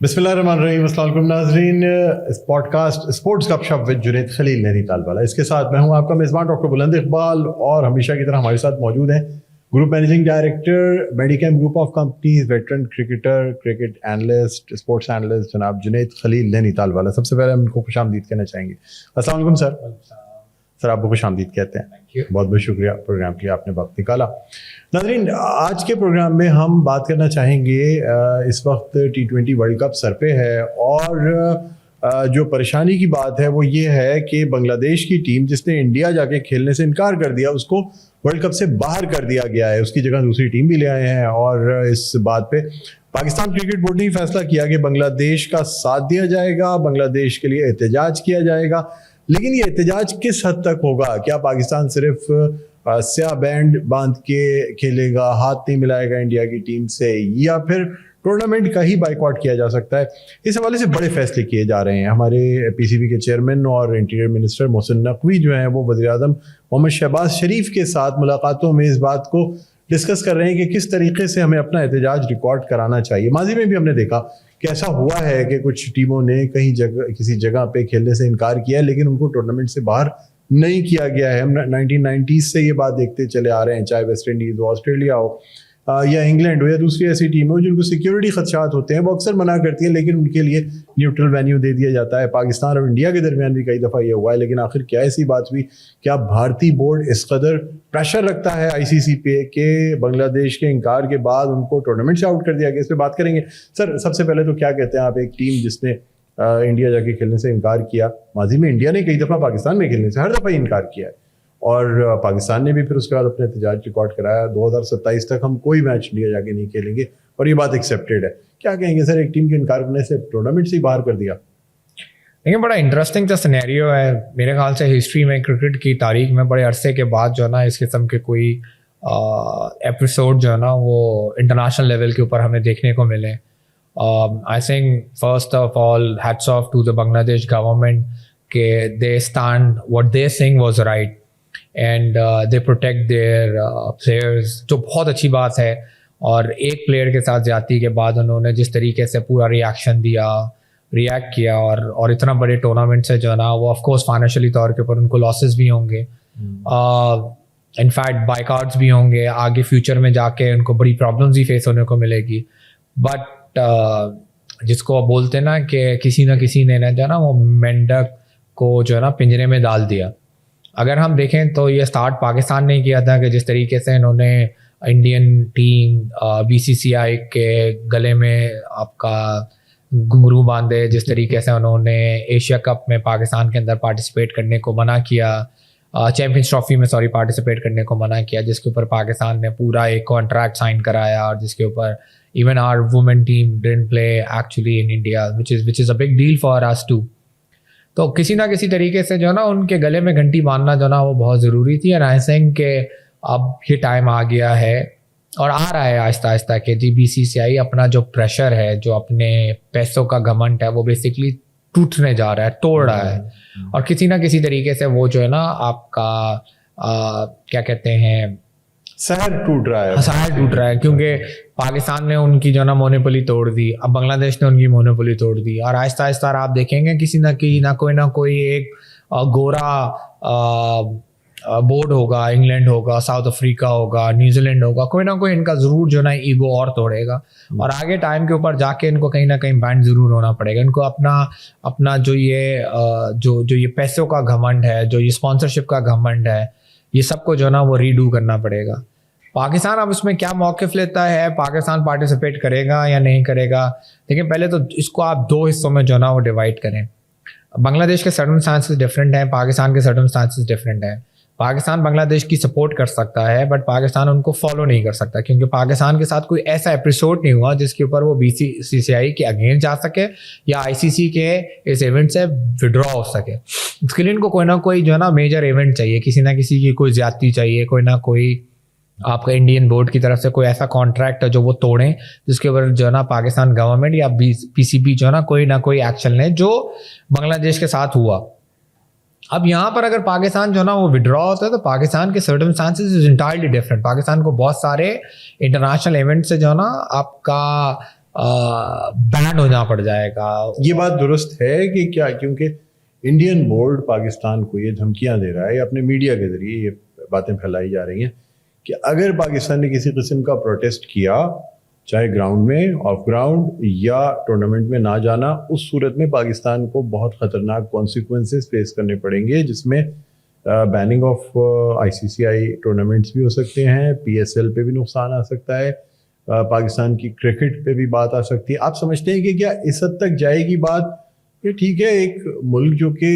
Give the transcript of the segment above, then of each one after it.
बिस्मिल्लाहिर्रहमानिर्रहीम। अस्सलाम वालेकुम नाज़रीन, इस पॉडकास्ट स्पोर्ट्स गपशप विद जुनैद खलील नैनीताल वाला, इसके साथ मैं हूं आपका मेज़बान डॉक्टर बुलंद इकबाल, और हमेशा की तरह हमारे साथ मौजूद हैं group managing director Medicam group of companies, veteran cricketer, cricket analyst, sports analyst जनाब जुनैद खलील नैनीताल वाला। सबसे पहले हम इनको खुशामदीद कहना चाहेंगे। अस्सलाम वालेकुम सर आपको खुशामदीद कहते हैं। बहुत बहुत शुक्रिया प्रोग्राम के लिए आपने वक्त निकाला। नाज़रीन, आज के प्रोग्राम में हम बात करना चाहेंगे, इस वक्त T20 वर्ल्ड कप सर पे है, और जो परेशानी की बात है वो ये है कि बांग्लादेश की टीम जिसने इंडिया जाके खेलने से इनकार कर दिया, उसको वर्ल्ड कप से बाहर कर दिया गया है। उसकी जगह दूसरी टीम भी ले आए हैं, और इस बात पे पाकिस्तान क्रिकेट बोर्ड ने फैसला किया कि बांग्लादेश का साथ दिया जाएगा, बांग्लादेश के लिए एहतजाज किया जाएगा। लेकिन ये एहतजाज किस हद तक होगा? क्या पाकिस्तान सिर्फ स्याह बैंड बांध के खेलेगा, हाथ नहीं मिलाएगा इंडिया की टीम से, या फिर टूर्नामेंट का ही बाइकआउट किया जा सकता है? इस हवाले से बड़े फैसले किए जा रहे हैं। हमारे पीसीबी के चेयरमैन और इंटीरियर मिनिस्टर मोहसिन नकवी जो हैं वो वज़ीर-ए-आज़म मोहम्मद शहबाज शरीफ के साथ मुलाकातों में इस बात को डिस्कस कर रहे हैं कि किस तरीके से हमें अपना एहतजाज रिकॉर्ड कराना चाहिए। माजी में भी हमने देखा कि ऐसा हुआ है कि कुछ टीमों ने किसी जगह पे खेलने से इनकार किया है, लेकिन उनको टूर्नामेंट से बाहर नहीं किया गया है। हम 1990s से ये बात देखते चले आ रहे हैं, चाहे वेस्ट इंडीज़ हो, ऑस्ट्रेलिया हो, या इंग्लैंड हो, या दूसरी ऐसी टीम हो जिनको सिक्योरिटी खदशात होते हैं, वो अक्सर मना करती है, लेकिन उनके लिए न्यूट्रल वेन्यू दे दिया जाता है। पाकिस्तान और इंडिया के दरमियान भी कई दफ़ा ये हुआ है, लेकिन आखिर क्या ऐसी बात हुई? क्या भारतीय बोर्ड इस कदर प्रेशर रखता है आईसीसी पे कि बांग्लादेश के इनकार के बाद उनको टूर्नामेंट से आउट कर दिया गया? इस पर बात करेंगे। सर, सबसे पहले तो क्या कहते हैं आप, एक टीम जिसने इंडिया जाके खेलने से इनकार किया, माजी में इंडिया ने कई दफ़ा पाकिस्तान में खेलने से हर दफ़ा इनकार किया है, और पाकिस्तान ने भी फिर उसके बाद अपने एहतजाज रिकॉर्ड कराया। 2027 तक हम कोई मैच इंडिया जाके नहीं खेलेंगे, और ये बात एक्सेप्टेड है। क्या कहेंगे सर, एक टीम के इनकार करने से टूर्नामेंट से ही बाहर कर दिया? देखिए, बड़ा इंटरेस्टिंग सा सिनेरियो है। मेरे ख्याल से हिस्ट्री में, क्रिकेट की तारीख में बड़े अरसे के बाद जो है ना इस किस्म के कोई एपिसोड जो है ना वो इंटरनेशनल लेवल के ऊपर हमें देखने को मिले। I think first of all hats off to the Bangladesh government के they stand what they saying was right and they protect their players, जो बहुत अच्छी बात है। और एक प्लेयर के साथ ज्यादती के बाद उन्होंने जिस तरीके से पूरा रिएक्ट किया, और इतना बड़े टूर्नामेंट से जो है ना वो ऑफ कोर्स फाइनेंशियली तौर के ऊपर उनको लॉसेस भी होंगे, इनफैक्ट बाइकआउट्स भी होंगे, आगे फ्यूचर में जाके उनको बड़ी प्रॉब्लम्स ही फेस होने को मिलेगी। बट जिसको बोलते ना कि किसी ना किसी ने जो है ना वो मेंढक को जो है ना पिंजरे में डाल दिया। अगर हम देखें तो ये स्टार्ट पाकिस्तान ने किया था कि जिस तरीके से इन्होंने इंडियन टीम बीसीसीआई के गले में आपका घुंघरू बांधे, जिस तरीके से उन्होंने एशिया कप में पाकिस्तान के अंदर पार्टिसिपेट करने को मना किया, चैम्पियंस ट्रॉफी में पार्टिसिपेट करने को मना किया, जिसके ऊपर पाकिस्तान ने पूरा एक कॉन्ट्रैक्ट साइन कराया, और जिसके ऊपर even our women team didn't play actually in India, which is a big deal for us too. तो किसी ना किसी तरीके से जो है ना उनके गले में घंटी बांधना जो ना वो बहुत ज़रूरी थी। एंड आई थिंक कि अब ये टाइम आ गया है और आ रहा है आहिस्ता आहिस्ता कि जी बीसीसीआई अपना जो प्रेशर है, जो अपने पैसों का घमंड है, वो बेसिकली टूटने जा रहा है, तोड़ रहा है, और किसी ना किसी तरीके से वो जो है ना आपका क्या कहते हैं, शहर टूट रहा है, क्योंकि पाकिस्तान ने उनकी जो ना मोनोपोली तोड़ दी, अब बांग्लादेश ने उनकी मोनोपोली तोड़ दी, और आहिस्ता आहिस्ता आप देखेंगे किसी ना कोई एक गोरा बोर्ड होगा, इंग्लैंड होगा, साउथ अफ्रीका होगा, न्यूजीलैंड होगा, कोई ना कोई इनका ज़रूर जो ना ईगो और तोड़ेगा, और आगे टाइम के ऊपर जाके इनको कहीं ना कहीं बैंड ज़रूर होना पड़ेगा। इनको अपना जो ये पैसों का घमंड है, जो ये स्पॉन्सरशिप का घमंड है, ये सबको जो ना वो रीडू करना पड़ेगा। पाकिस्तान अब इसमें क्या मौक़िफ़ लेता है, पाकिस्तान पार्टिसिपेट करेगा या नहीं करेगा? देखिए, पहले तो इसको आप दो हिस्सों में जो ना वो डिवाइड करें। बांग्लादेश के सर्कमस्टांसेस डिफरेंट हैं, पाकिस्तान के सर्कमस्टांसेस डिफरेंट हैं। पाकिस्तान बांग्लादेश की सपोर्ट कर सकता है, बट पाकिस्तान उनको फॉलो नहीं कर सकता, क्योंकि पाकिस्तान के साथ कोई ऐसा एपिसोड नहीं हुआ जिसके ऊपर वो बीसीसीआई के अगेंस्ट जा सके या आईसीसी के इस इवेंट से विड्रॉ हो सके। इसके लिए इनको कोई ना कोई जो है ना मेजर इवेंट चाहिए, किसी ना किसी की कोई ज्यादती चाहिए, कोई ना कोई आपका इंडियन बोर्ड की तरफ से कोई ऐसा कॉन्ट्रैक्ट है जो वो तोड़ें, जिसके ऊपर जो है ना पाकिस्तान गवर्नमेंट या पीसीबी जो है ना कोई एक्शन ले, जो बांग्लादेश के साथ हुआ। अब यहाँ पर अगर पाकिस्तान जो है ना वो विड्रॉ होता है तो पाकिस्तान के circumstances is entirely different. Pakistan को बहुत सारे इंटरनेशनल इवेंट से जो है ना आपका बैन होना पड़ जाएगा. ये बात दुरुस्त है कि क्या, क्योंकि इंडियन बोर्ड पाकिस्तान को ये धमकियां दे रहा है, अपने मीडिया के जरिए ये बातें फैलाई जा रही हैं कि अगर पाकिस्तान ने किसी किस्म का प्रोटेस्ट किया, चाहे ग्राउंड में, ऑफ ग्राउंड या टूर्नामेंट में ना जाना, उस सूरत में पाकिस्तान को बहुत ख़तरनाक कॉन्सिक्वेंसेस फेस करने पड़ेंगे, जिसमें बैनिंग ऑफ ICCI टूर्नामेंट्स भी हो सकते हैं, PSL पे भी नुकसान आ सकता है, पाकिस्तान की क्रिकेट पे भी बात आ सकती है. आप समझते हैं कि क्या इस हद तक जाएगी बात कि ठीक है, एक मुल्क जो कि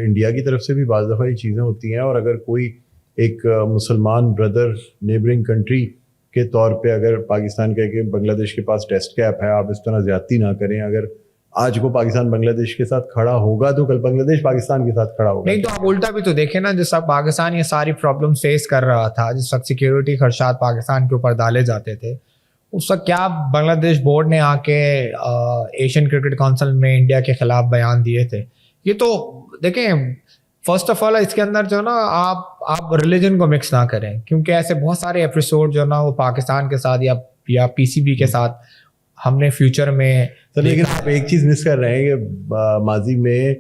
इंडिया की तरफ से भी बाज़ दफ़ा ये चीज़ें होती हैं, और अगर कोई एक मुसलमान ब्रदर नेबरिंग कंट्री के तौर पे अगर पाकिस्तान कहे कि बांग्लादेश के पास टेस्ट कैप है, आप इस तरह ज़्यादती ना करें, अगर आज को पाकिस्तान बांग्लादेश के साथ खड़ा होगा तो कल बांग्लादेश पाकिस्तान के साथ खड़ा होगा. नहीं तो आप उल्टा भी तो देखें ना, जिस वक्त पाकिस्तान ये सारी प्रॉब्लम फेस कर रहा था, जिस वक्त सिक्योरिटी खदशात पाकिस्तान के ऊपर डाले जाते थे, उस वक्त क्या बांग्लादेश बोर्ड ने आके एशियन क्रिकेट काउंसिल में इंडिया के खिलाफ बयान दिए थे? ये तो देखें, फर्स्ट ऑफ ऑल इसके अंदर जो ना आप रिलीजन को मिक्स ना करें, क्योंकि ऐसे बहुत सारे एपिसोड जो ना वो पाकिस्तान के साथ या PCB के साथ हमने फ्यूचर में. तो लेकिन आप एक चीज़ मिस कर रहे हैं कि माजी में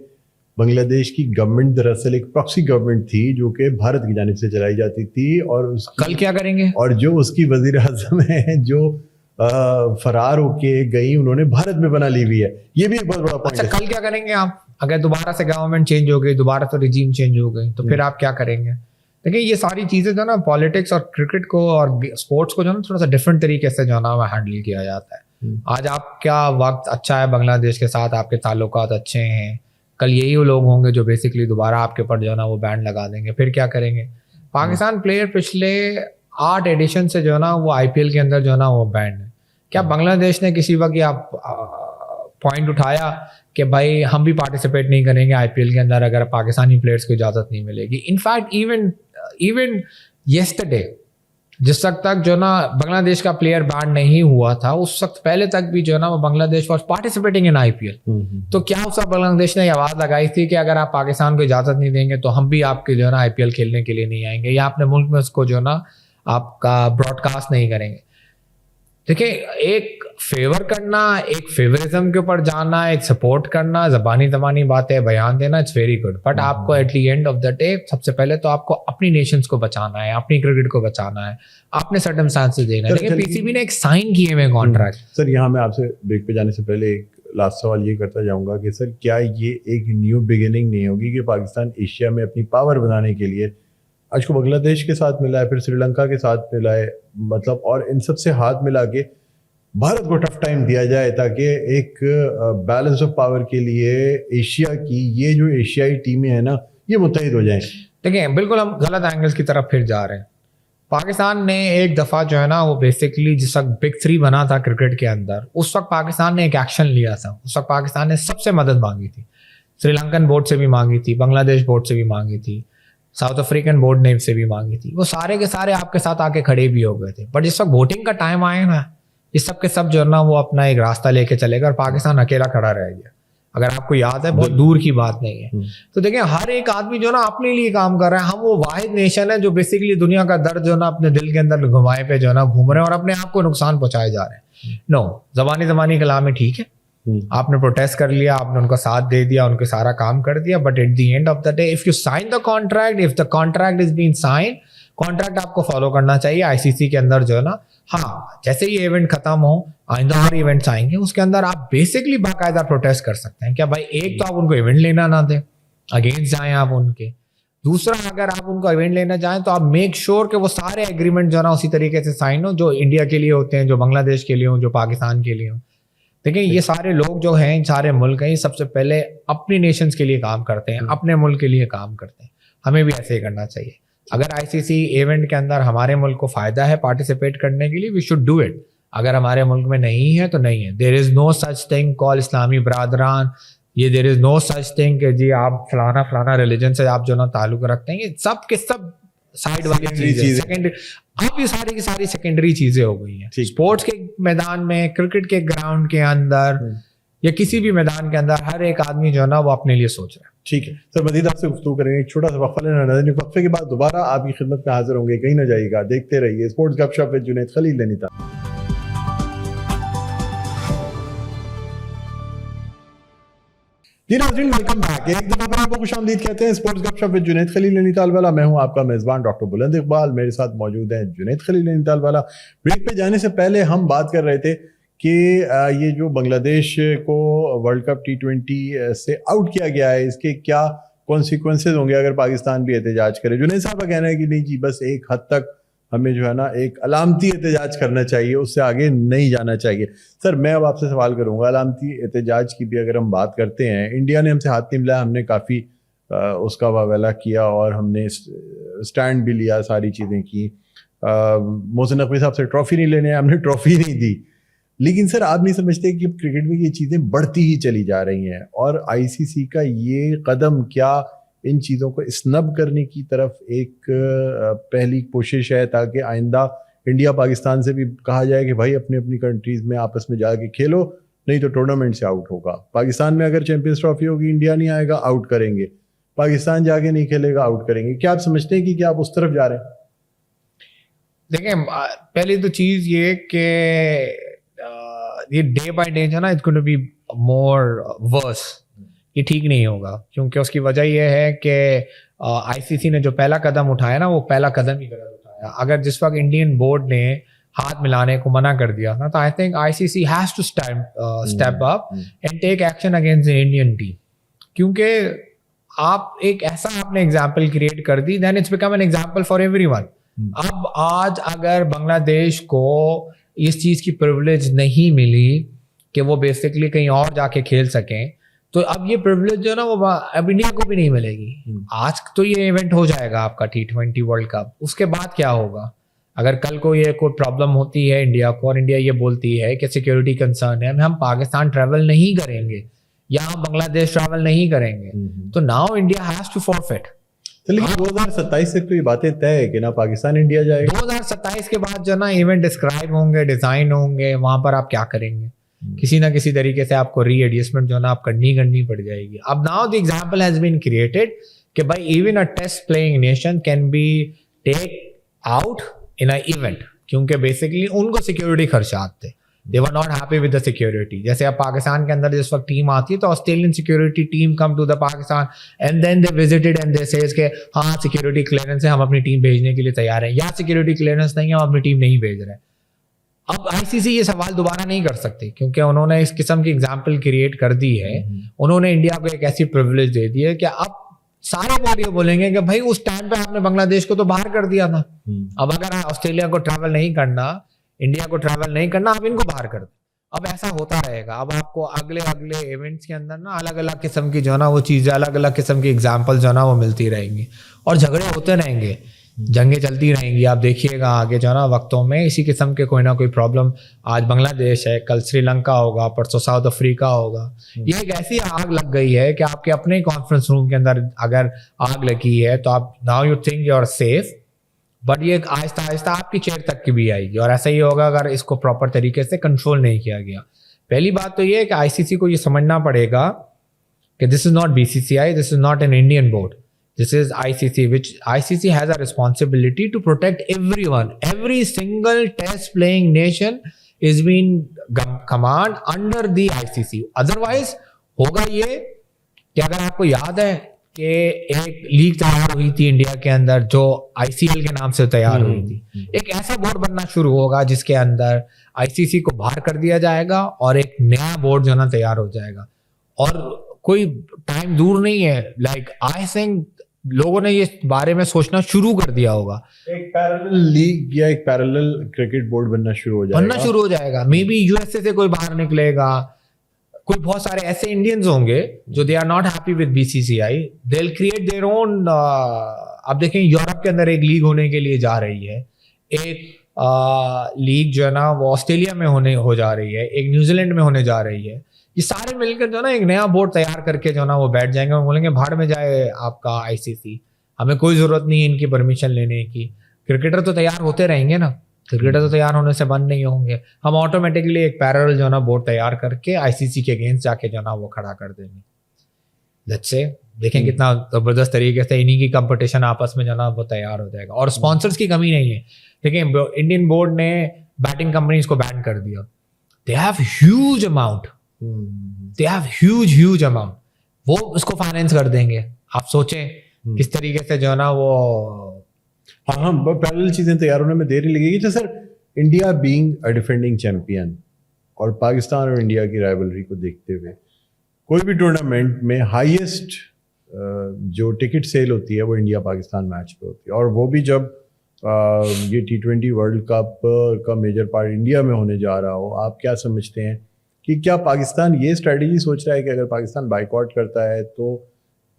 बांग्लादेश की गवर्नमेंट दरअसल एक प्रॉक्सी गवर्नमेंट थी जो कि भारत की जानिब से चलाई जाती थी, और कल क्या करेंगे, और जो उसकी वजीर आज़म है जो फरार होके गई, उन्होंने भारत में बना ली हुई है. ये भी एक बहुत बड़ा पॉइंट है. कल क्या करेंगे आप? अगर दोबारा से गवर्नमेंट चेंज हो गई, दोबारा से रिजीम चेंज हो गई, तो फिर आप क्या करेंगे? देखिए ये सारी चीज़ें जो ना पॉलिटिक्स और क्रिकेट को और स्पोर्ट्स को जो ना थोड़ा सा डिफरेंट तरीके से जो ना हैंडल किया जाता है. आज आपका वक्त अच्छा है बांग्लादेश के साथ, आपके ताल्लुकात अच्छे हैं, कल यही वो लोग होंगे जो बेसिकली दोबारा आपके ऊपर जो है ना वो बैन लगा देंगे, फिर क्या करेंगे? पाकिस्तान प्लेयर पिछले 8 एडिशन से जो है ना वो IPL के अंदर जो है ना वो बैन है. क्या बांग्लादेश ने किसी वक्त आप पॉइंट उठाया कि भाई हम भी पार्टिसिपेट नहीं करेंगे IPL के अंदर अगर पाकिस्तानी प्लेयर्स को इजाज़त नहीं मिलेगी? इनफैक्ट इवन येस्टरडे जिस वक्त तक जो ना बांग्लादेश का प्लेयर बैन नहीं हुआ था, उस वक्त पहले तक भी जो ना वो Bangladesh was participating in IPL. तो क्या उस वक्त बांग्लादेश ने आवाज़ लगाई थी कि अगर आप पाकिस्तान को इजाज़त नहीं देंगे तो हम भी आपके जो ना IPL खेलने के लिए नहीं आएंगे, या अपने मुल्क में उसको जो ना आपका ब्रॉडकास्ट नहीं करेंगे? देखिए, एक फेवर करना, एक फेवरिज्म के ऊपर जाना, एक सपोर्ट करना, ज़बानी बातें बयान देना, इट्स वेरी गुड, बट आपको eight the end of the day सबसे पहले तो आपको अपनी नेशंस को बचाना है, अपनी क्रिकेट को बचाना है, आपने सर्कमस्टांसेस देना है. लेकिन PCB ने एक साइन किए हुए कॉन्ट्रैक्ट. सर यहाँ मैं आपसे ब्रेक पे जाने से पहले एक लास्ट सवाल ये करता जाऊँगा कि सर क्या ये एक न्यू बिगिनिंग नहीं होगी कि पाकिस्तान एशिया में अपनी पावर बनाने के लिए आज को बांग्लादेश के साथ मिला है, फिर श्रीलंका के साथ मिला है, मतलब, और इन सब से हाथ मिला के भारत को टफ टाइम दिया जाए ताकि एक बैलेंस ऑफ पावर के लिए एशिया की ये जो एशियाई टीमें हैं ना ये मुत्तहिद हो जाएं? देखिए बिल्कुल हम गलत एंगल्स की तरफ फिर जा रहे हैं. पाकिस्तान ने एक दफ़ा जो है ना वो बेसिकली जिस वक्त Big 3 बना था क्रिकेट के अंदर, उस वक्त पाकिस्तान ने एक एक्शन लिया था. उस वक्त पाकिस्तान ने सबसे मदद मांगी थी, श्रीलंकन बोर्ड से भी मांगी थी, बांग्लादेश बोर्ड से भी मांगी थी, साउथ अफ्रीकन बोर्ड ने से भी मांगी थी. वो सारे के सारे आपके साथ आके खड़े भी हो गए थे. बट जिस वक्त वोटिंग का टाइम आया ना, ये सब के सब जो है ना वो अपना एक रास्ता लेके चलेगा और पाकिस्तान अकेला खड़ा रह गया. अगर आपको याद है, बहुत दूर की बात नहीं है. तो देखिए हर एक आदमी जो ना अपने लिए काम कर रहा है. हम वो वाहिद नेशन है जो बेसिकली दुनिया का दर्द जो ना अपने दिल के अंदर घुमाए पे जो है ना घूम रहे हैं और अपने आप को नुकसान पहुंचाए जा रहे हैं. नो, जबानी कलाम में ठीक है, आपने प्रोटेस्ट कर लिया, आपने उनका साथ दे दिया, उनके सारा काम कर दिया, but at the end of the day if you sign the contract, if the contract is been sign, contract आपको फॉलो करना चाहिए. ICC के अंदर जो है ना, हाँ जैसे ये इवेंट खत्म हो, आइंदा और इवेंट्स आएंगे, उसके अंदर आप बेसिकली बाकायदा प्रोटेस्ट कर सकते हैं. क्या भाई, एक तो आप उनको इवेंट लेना ना दें, अगेंस्ट जाएं आप उनके. दूसरा, अगर आप उनको इवेंट लेना चाहें तो आप मेक श्योर कि वो सारे एग्रीमेंट जो है ना उसी तरीके से साइन हो जो इंडिया के लिए होते हैं, जो बांग्लादेश के लिए हो, जो पाकिस्तान के लिए हो. देखिए ये सारे लोग जो हैं, सारे मुल्क हैं, ये सबसे पहले अपनी नेशंस के लिए काम करते हैं, अपने मुल्क के लिए काम करते हैं. हमें भी ऐसे ही करना चाहिए. अगर ICC इवेंट के अंदर हमारे मुल्क को फ़ायदा है पार्टिसिपेट करने के लिए, वी शुड डू इट. अगर हमारे मुल्क में नहीं है तो नहीं है. There is no such thing call इस्लामी बरादरान, ये there is no such thing कि जी आप फलाना रिलीजन से आप जो ना ताल्लुक़ रखते हैं. ये सब के सब साइड वाली चीज़ें, सेकेंडरी. अब ये सारी की सारी सेकेंडरी चीज़ें हो गई हैं. स्पोर्ट्स के मैदान में, क्रिकेट के ग्राउंड के अंदर या किसी भी मैदान के अंदर हर एक आदमी जो है ना वो अपने लिए सोच रहा है. ठीक है सर, मज़ीद आपसे गुफ्तगू करेंगे. एक छोटा सा वक्फा लेना है, वक्फे के बाद दोबारा आपकी खिदमत में हाजिर होंगे. कहीं ना जाइएगा, देखते रहिए स्पोर्ट्स गपशप विद जुनैद खलील नैनीताल. جی ناظرین ویلکم بیک. ایک دفعہ پھر آپ کو خوش آمدید کہتے ہیں اسپورٹس گپ شپ ود جنید خلیل نینیتال والا. میں ہوں آپ کا میزبان ڈاکٹر بلند اقبال. میرے ساتھ موجود ہیں جنید خلیل نینیتال والا. بریک پہ جانے سے پہلے ہم بات کر رہے تھے کہ یہ جو بنگلہ دیش کو ورلڈ کپ T20 سے آؤٹ کیا گیا ہے, اس کے کیا کانسیکوینسز ہوں گے اگر پاکستان بھی احتجاج کرے. جنید صاحب کا کہنا ہے کہ نہیں جی بس ایک حد تک ہمیں جو ہے نا ایک علامتی احتجاج کرنا چاہیے, اس سے آگے نہیں جانا چاہیے. سر میں اب آپ سے سوال کروں گا, علامتی احتجاج کی بھی اگر ہم بات کرتے ہیں, انڈیا نے ہم سے ہاتھ نہیں ملایا, ہم نے کافی اس کا واویلا کیا اور ہم نے اسٹینڈ بھی لیا, ساری چیزیں کی. محسن نقوی صاحب سے ٹرافی نہیں لینے, ہم نے ٹرافی نہیں دی. لیکن سر آپ نہیں سمجھتے کہ کرکٹ میں یہ چیزیں بڑھتی ہی چلی جا رہی ہیں, اور ICC کا یہ قدم کیا ان چیزوں کو اسنب کرنے کی طرف ایک پہلی کوشش ہے تاکہ آئندہ انڈیا پاکستان سے بھی کہا جائے کہ بھائی اپنی اپنی کنٹریز میں آپس میں جا کے کھیلو, نہیں تو ٹورنامنٹ سے آؤٹ ہوگا. پاکستان میں اگر چیمپئنز ٹرافی ہوگی, انڈیا نہیں آئے گا, آؤٹ کریں گے. پاکستان جا کے نہیں کھیلے گا, آؤٹ کریں گے. کیا آپ سمجھتے ہیں کہ کیا آپ اس طرف جا رہے ہیں؟ دیکھیں پہلی تو چیز یہ کہ یہ ڈے بائی ڈے جو ہے نا it's going to be more worse. یہ ٹھیک نہیں ہوگا, کیونکہ اس کی وجہ یہ ہے کہ ICC نے جو پہلا قدم اٹھایا نا, وہ پہلا قدم ہی غلط اٹھایا. اگر جس وقت انڈین بورڈ نے ہاتھ ملانے کو منع کر دیا تھا, تو I think ICC has to step up and take action against the Indian team. کیونکہ آپ ایک ایسا آپ نے ایگزامپل کریٹ کر دی, then it's become an example for everyone. اب آج اگر بنگلہ دیش کو اس چیز کی پریولیج نہیں ملی کہ وہ بیسکلی کہیں اور جا کے کھیل سکیں, تو اب یہ پریولیج جو ہے نا وہ اب انڈیا کو بھی نہیں ملے گی. آج تو یہ ایونٹ ہو جائے گا آپ کا T20 ورلڈ کپ, اس کے بعد کیا ہوگا؟ اگر کل کو یہ کوئی پرابلم ہوتی ہے انڈیا کو, اور انڈیا یہ بولتی ہے کہ سیکورٹی کنسرن ہے, ہم پاکستان ٹریول نہیں کریں گے یا ہم بنگلہ دیش ٹریول نہیں کریں گے, تو ناؤ انڈیا ہیز ٹو فورفٹ. لیکن 2027 سے تو یہ باتیں طے ہے کہ نہ پاکستان انڈیا جائے گا. 2027 کے بعد جو نا ایونٹ ڈسکرائب ہوں گے, ڈیزائن ہوں گے, وہاں پر آپ کیا کریں گے؟ کسی نہ کسی طریقے سے آپ کو ری ایڈجسٹمنٹ جو ہے نا آپ کرنی پڑ جائے گی. اب now the example has been created کہ بھائی even a test playing nation can be take out in a event, کیونکہ بیسکلی ان کو سیکورٹی خدشات تھے. They were not happy with the security. جیسے اب پاکستان کے اندر جس وقت ٹیم آتی ہے تو Australian security team come to the Pakistan and then they visited and they says کہ ہاں سیکورٹی کلیئرنس ہے, ہم اپنی ٹیم بھیجنے کے لیے تیار ہیں, یا سیکورٹی کلیئرنس نہیں ہے, ہم اپنی ٹیم نہیں بھیج رہے. اب ICC یہ سوال دوبارہ نہیں کر سکتے, کیونکہ انہوں نے اس قسم کی ایگزامپل کریٹ کر دی ہے. انہوں نے انڈیا کو ایک ایسی پریولیج دے دی ہے کہ اب سارے بوڈی بولیں گے کہ بھائی اس ٹائم پہ آپ نے بنگلہ دیش کو تو باہر کر دیا تھا, اب اگر آسٹریلیا کو ٹریول نہیں کرنا, انڈیا کو ٹریول نہیں کرنا, آپ ان کو باہر کر دیں. اب ایسا ہوتا رہے گا. اب آپ کو اگلے ایونٹس کے اندر نا الگ الگ قسم کی جو ہے نا وہ چیزیں, الگ الگ قسم کی ایگزامپل جو ہے نا وہ ملتی رہیں گی, اور جھگڑے ہوتے رہیں گے, جنگیں چلتی رہیں گی. آپ دیکھیے گا آگے جو ہے نا وقتوں میں اسی قسم کے کوئی نہ کوئی پرابلم, آج بنگلہ دیش ہے, کل سری لنکا ہوگا, پرسوں ساؤتھ افریقہ ہوگا. یہ ایک ایسی آگ لگ گئی ہے کہ آپ کے اپنے کانفرنس روم کے اندر اگر آگ لگی ہے تو آپ now you think you are safe, but یہ آہستہ آہستہ آپ کی چیئر تک کی بھی آئے گی. اور ایسا ہی ہوگا اگر اس کو پراپر طریقے سے کنٹرول نہیں کیا گیا. پہلی بات تو یہ ہے کہ ICC کو یہ سمجھنا پڑے گا کہ this is not BCCI, this is not an Indian board, this is ICC, which ICC has a responsibility to protect everyone. Every single test playing nation is being command under the ICC. Otherwise ہوگا یہ کہ اگر آپ کو یاد ہے کہ ایک لیگ تیار ہوئی تھی انڈیا کے اندر جو ICL کے نام سے تیار ہوئی تھی, ایک ایسا بورڈ بننا شروع ہوگا جس کے اندر ICC کو باہر کر دیا جائے گا اور ایک نیا بورڈ جو نا تیار ہو جائے گا. اور کوئی ٹائم دور نہیں ہے, لائک آئی تھنک لوگوں نے یہ بارے میں سوچنا شروع کر دیا ہوگا, ایک پیرلل لیگ یا ایک پیرلل کرکٹ بورڈ بننا شروع ہو جائے گا. مے بی USA سے کوئی باہر نکلے گا, کوئی بہت سارے ایسے انڈینز ہوں گے جو they are not happy with BCCI, they will create their own. اب دیکھیں یورپ کے اندر ایک لیگ ہونے کے لیے جا رہی ہے, ایک لیگ جو ہے نا وہ آسٹریلیا میں ہو جا رہی ہے, ایک نیوزی لینڈ میں ہونے جا رہی ہے. یہ سارے مل کر جو ہے نا ایک نیا بورڈ تیار کر کے جو ہے نا وہ بیٹھ جائیں گے اور بولیں گے بھاڑ میں جائے آپ کا ICC, ہمیں کوئی ضرورت نہیں ہے ان کی پرمیشن لینے کی. کرکٹر تو تیار ہوتے رہیں گے نا, کرکٹر تو تیار ہونے سے بند نہیں ہوں گے, ہم آٹومیٹکلی ایک پیرل جو ہے نا بورڈ تیار کر کے ICC کے اگینسٹ جا کے جو ہے نا وہ کھڑا کر دیں گے. لیٹس سے دیکھیں کتنا زبردست طریقے سے انہی کی کمپٹیشن آپس میں جو ہے نا وہ تیار ہو جائے گا. اور اسپانسرس کی کمی نہیں ہے. دیکھیں انڈین بورڈ نے بیٹنگ کمپنیز کو بین کر دیا, دے ہیو ہیوج اماؤنٹ, وہ اس کو فائنینس کر دیں گے. آپ سوچیں کس طریقے سے جو ہے نا وہ ہاں پیرل چیزیں تیار ہونے میں دیر ہی لگے گی. تو sir India being a defending champion اور پاکستان اور انڈیا کی رائیولری کو دیکھتے ہوئے کوئی بھی ٹورنامنٹ میں ہائیسٹ جو ٹکٹ سیل ہوتی ہے وہ انڈیا پاکستان میچ پہ ہوتی ہے, اور وہ بھی جب یہ T20 ورلڈ کپ کا میجر پارٹ انڈیا میں ہونے جا رہا ہو. آپ کیا سمجھتے ہیں کہ کیا پاکستان یہ اسٹریٹجی سوچ رہا ہے کہ اگر پاکستان بائک آؤٹ کرتا ہے تو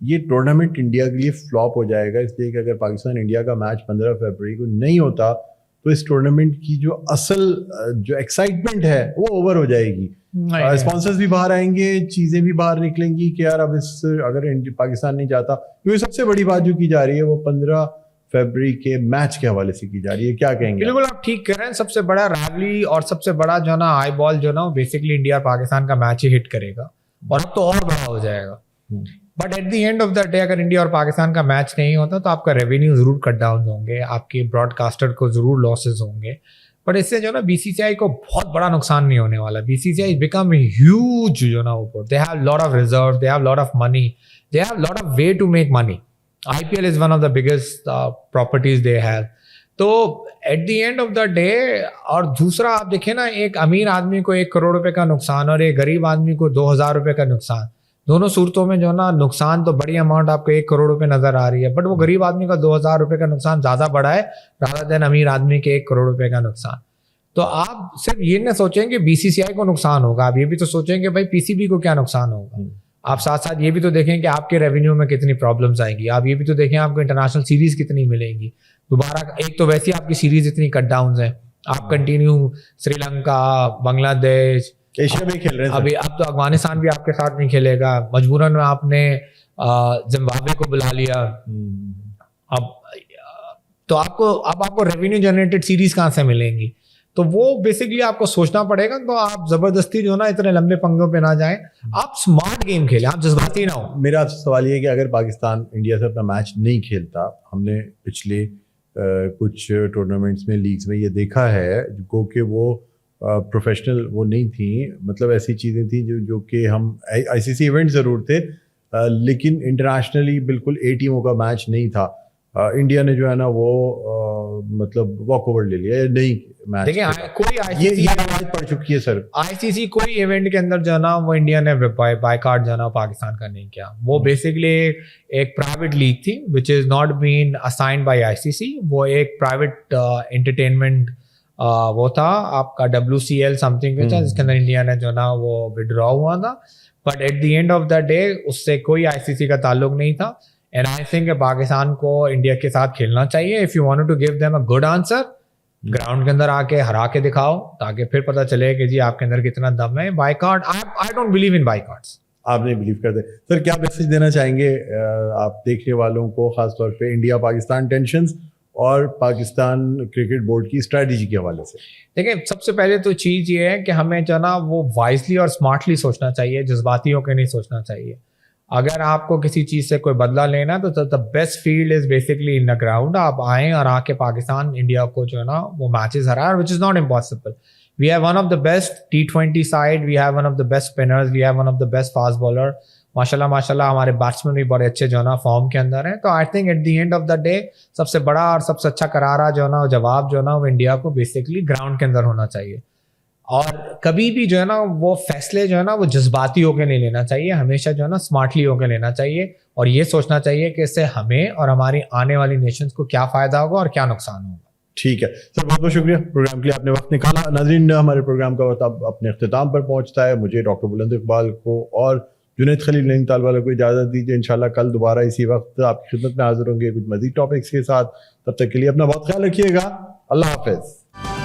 یہ ٹورنامنٹ انڈیا کے لیے فلاپ ہو جائے گا, اس لیے کہ اگر پاکستان انڈیا کا میچ 15 فروری کو نہیں ہوتا تو اس ٹورنامنٹ کی جو اصل جو ایکسائٹمنٹ ہے وہ اوور ہو جائے گی, اسپانسرز بھی باہر آئیں گے, چیزیں بھی باہر نکلیں گی کہ یار اب اگر پاکستان نہیں جاتا. کیونکہ سب سے بڑی بات جو کی جا رہی ہے وہ 15 فروری کے میچ کے حوالے سے کی جا رہی ہے, کیا کہیں گے؟ بالکل آپ ٹھیک کہہ رہے ہیں. سب سے بڑا ریولی اور سب سے بڑا جو ہے نا آئی بال جو ہے نا بیسکلی انڈیا اور پاکستان کا میچ ہی ہٹ کرے گا, اور اب تو اور بڑا ہو جائے گا. But at the end of the day اگر انڈیا اور پاکستان کا میچ نہیں ہوتا تو آپ کا ریونیو ضرور کٹ ڈاؤن ہوں گے, آپ کے براڈ کاسٹر کو ضرور لاسز ہوں گے. بٹ اس سے جو ہے نا BCCI کو بہت بڑا نقصان نہیں ہونے والا. BCCI has become huge جو ہے نا اوپر. They have lot of reserves, they have lot of money, they have lot of way to make money. IPL is one of the biggest properties they have. تو at the end of the day, اور دوسرا آپ دیکھیں نا ایک امیر آدمی کو 1 کروڑ روپے کا نقصان اور ایک غریب آدمی کو 2000 روپے کا نقصان, دونوں صورتوں میں جو ہے نا نقصان تو بڑی اماؤنٹ آپ کو 1 کروڑ روپے نظر آ رہی ہے, بٹ وہ غریب آدمی کا 2000 روپے کا نقصان زیادہ بڑا ہے رادر دین امیر آدمی کے 1 کروڑ روپے کا نقصان. تو آپ صرف یہ نہ سوچیں کہ BCCI کو نقصان ہوگا, آپ یہ بھی تو سوچیں کہ بھائی PCB کو کیا نقصان ہوگا. آپ ساتھ ساتھ یہ بھی تو دیکھیں کہ آپ کے ریونیو میں کتنی پرابلمس آئیں گی. آپ یہ بھی تو دیکھیں آپ کو انٹرنیشنل سیریز کتنی ملیں گی دوبارہ. ایک تو ویسے آپ کی سیریز اتنی کٹ ڈاؤنز ہیں, آپ کنٹینیو سری لنکا, بنگلہ دیش, ایشیا میں کھیل رہے ہیں. اب تو افغانستان بھی آپ کے ساتھ نہیں کھیلے گا, مجبوراً میں آپ نے زمبابوے کو بلا لیا. اب تو آپ کو ریونیو جنریٹڈ سیریز کہاں سے ملیں گی؟ تو وہ بیسکلی آپ کو سوچنا پڑے گا. تو آپ زبردستی جو ہے نا اتنے لمبے پنگوں پہ نہ جائیں, آپ اسمارٹ گیم کھیلیں, آپ جذباتی نہ ہو. میرا آپ سے سوال یہ ہے کہ اگر پاکستان انڈیا سے اپنا میچ نہیں کھیلتا, ہم نے پچھلے کچھ ٹورنامنٹس میں لیگز میں یہ دیکھا ہے کو کہ وہ پروفیشنل وہ نہیں تھیں, مطلب ایسی چیزیں تھیں جو کہ ہم ICC ایونٹ ضرور تھے لیکن انٹرنیشنلی بالکل 8 ٹیموں کا میچ نہیں تھا. انڈیا نے جو ہے نا وہ مطلب واک اوور لے لیا, نہیں میچ. دیکھیں کوئی یہ روایت پڑ چکی ہے سر. ICC کوئی ایونٹ کے اندر جو ہے نا وہ انڈیا نے بائیکاٹ جو ہے نا پاکستان کا نہیں کیا. وہ بیسکلی ایک پرائیویٹ لیگ تھی which is not been assigned by ICC. وہ ایک پرائیویٹ انٹرٹینمنٹ وہ تھا آپ کا WCL سم تھنگ جس کے اندر انڈیا نے جو ہے نا وہ ودرا ہوا تھا. But at the end of the day اس سے کوئی ICC کا تعلق نہیں تھا. اینڈ آئی تھنک کہ پاکستان کو انڈیا کے ساتھ کھیلنا چاہیے. If you want to give them a good answer, ground کے اندر آ کے ہرا کے دکھاؤ تاکہ پھر پتہ چلے کہ جی آپ کے اندر کتنا دم ہے. Boycott I don't believe in boycotts. آپ نہیں بلیو کرتے سر. کیا میسج دینا چاہیں گے آپ دیکھنے والوں کو, خاص طور پہ انڈیا پاکستان ٹینشنز اور پاکستان کرکٹ بورڈ کی اسٹریٹجی کے حوالے سے؟ دیکھیں سب سے پہلے تو چیز یہ ہے کہ ہمیں جو نا وہ وائزلی اور اسمارٹلی سوچنا چاہیے, جذباتی ہو کے نہیں سوچنا چاہیے. اگر آپ کو کسی چیز سے کوئی بدلہ لینا تو the best field is basically in the ground. آپ آئیں اور آ کے پاکستان انڈیا کو جو ہے نا وہ میچز ہرائیں, which is not impossible. We have one of the best T20 side, we have one of the best spinners, we have one of the best fast bowler. ماشاء اللہ ہمارے بیٹسمین بھی بڑے اچھے جو ہے نا فارم کے اندر ہیں. تو I think at the end of the day سب سے بڑا اور سب سے اچھا کرارا جو ہے نا جواب جو ہے نا وہ انڈیا کو بیسکلی گراؤنڈ کے اندر ہونا چاہیے. اور کبھی بھی جو ہے نا وہ فیصلے جو ہے نا وہ جذباتی ہو کے نہیں لینا چاہیے, ہمیشہ جو ہے نا اسمارٹلی ہو کے لینا چاہیے. اور یہ سوچنا چاہیے کہ اس سے ہمیں اور ہماری آنے والی نیشنز کو کیا فائدہ ہوگا اور کیا نقصان ہوگا. ٹھیک ہے سر, بہت بہت شکریہ پروگرام کے لیے آپ نے وقت نکالا. ناظرین ہمارے پروگرام کا وقت اب اپنے اختتام پر پہنچتا ہے. مجھے ڈاکٹر بلند اقبال کو اور جنید خلیل نینی تال والے کو اجازت دیجیے. انشاءاللہ کل دوبارہ اسی وقت آپ کی خدمت میں حاضر ہوں گے کچھ مزید ٹاپکس کے ساتھ. تب تک کے لیے اپنا بہت خیال رکھیے گا. اللہ حافظ.